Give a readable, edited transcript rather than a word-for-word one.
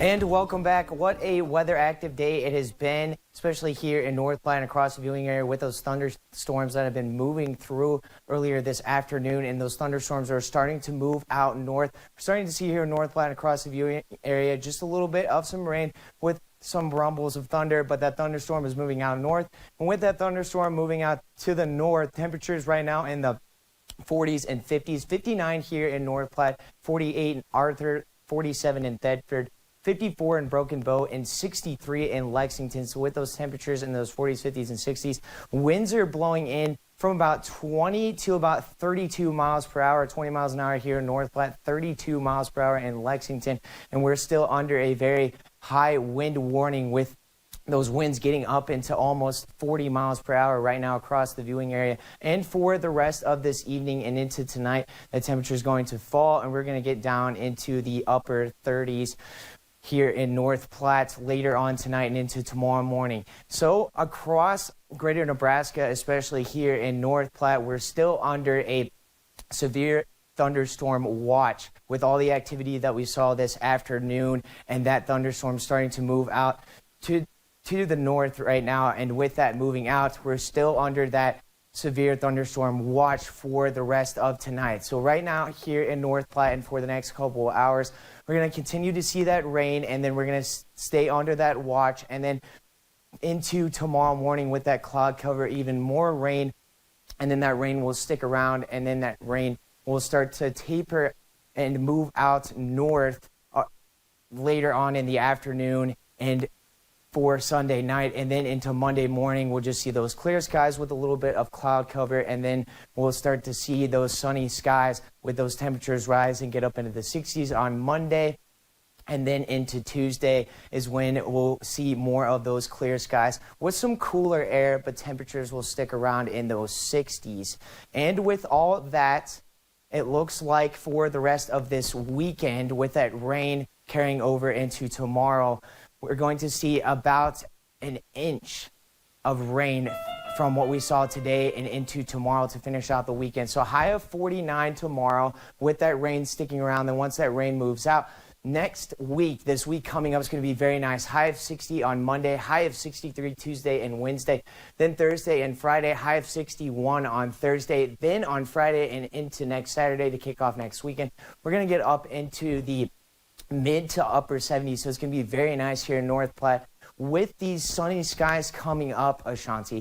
And welcome back. What a weather active day it has been, especially here in North Platte and across the viewing area with those thunderstorms that have been moving through earlier this afternoon. And those thunderstorms are starting to move out north. We're starting to see here in North Platte and across the viewing area just a little bit of some rain with some rumbles of thunder, but that thunderstorm is moving out north. And with that thunderstorm moving out to the north, temperatures right now in the 40s and 50s, 59 here in North Platte, 48 in Arthur, 47 in Thedford, 54 in Broken Bow, and 63 in Lexington. So with those temperatures in those 40s, 50s, and 60s, winds are blowing in from about 20 to about 32 miles per hour, 20 miles an hour here in North Platte, 32 miles per hour in Lexington. And we're still under a very high wind warning with those winds getting up into almost 40 miles per hour right now across the viewing area. And for the rest of this evening and into tonight, the temperature is going to fall and we're going to get down into the upper 30s here in North Platte later on tonight and into tomorrow morning. So across greater Nebraska, especially here in North Platte, we're still under a severe thunderstorm watch with all the activity that we saw this afternoon, and that thunderstorm starting to move out to the north right now. And with that moving out, we're still under that severe thunderstorm watch for the rest of tonight. So right now here in North Platte and for the next couple of hours, we're going to continue to see that rain, and then we're going to stay under that watch, and then into tomorrow morning with that cloud cover, even more rain, and then that rain will stick around, and then that rain will start to taper and move out north later on in the afternoon and for Sunday night, and then into Monday morning we'll just see those clear skies with a little bit of cloud cover, and then we'll start to see those sunny skies with those temperatures rise and get up into the 60s on Monday. And then into Tuesday is when we'll see more of those clear skies with some cooler air, but temperatures will stick around in those 60s. And with all that, it looks like for the rest of this weekend, with that rain carrying over into tomorrow, we're going to see about an inch of rain from what we saw today and into tomorrow to finish out the weekend. So a high of 49 tomorrow with that rain sticking around. Then once that rain moves out, next week, this week coming up is going to be very nice. High of 60 on Monday, high of 63 Tuesday and Wednesday. Then Thursday and Friday, high of 61 on Thursday. Then on Friday and into next Saturday to kick off next weekend, we're going to get up into the mid to upper 70s. So it's going to be very nice here in North Platte with these sunny skies coming up, Ashanti.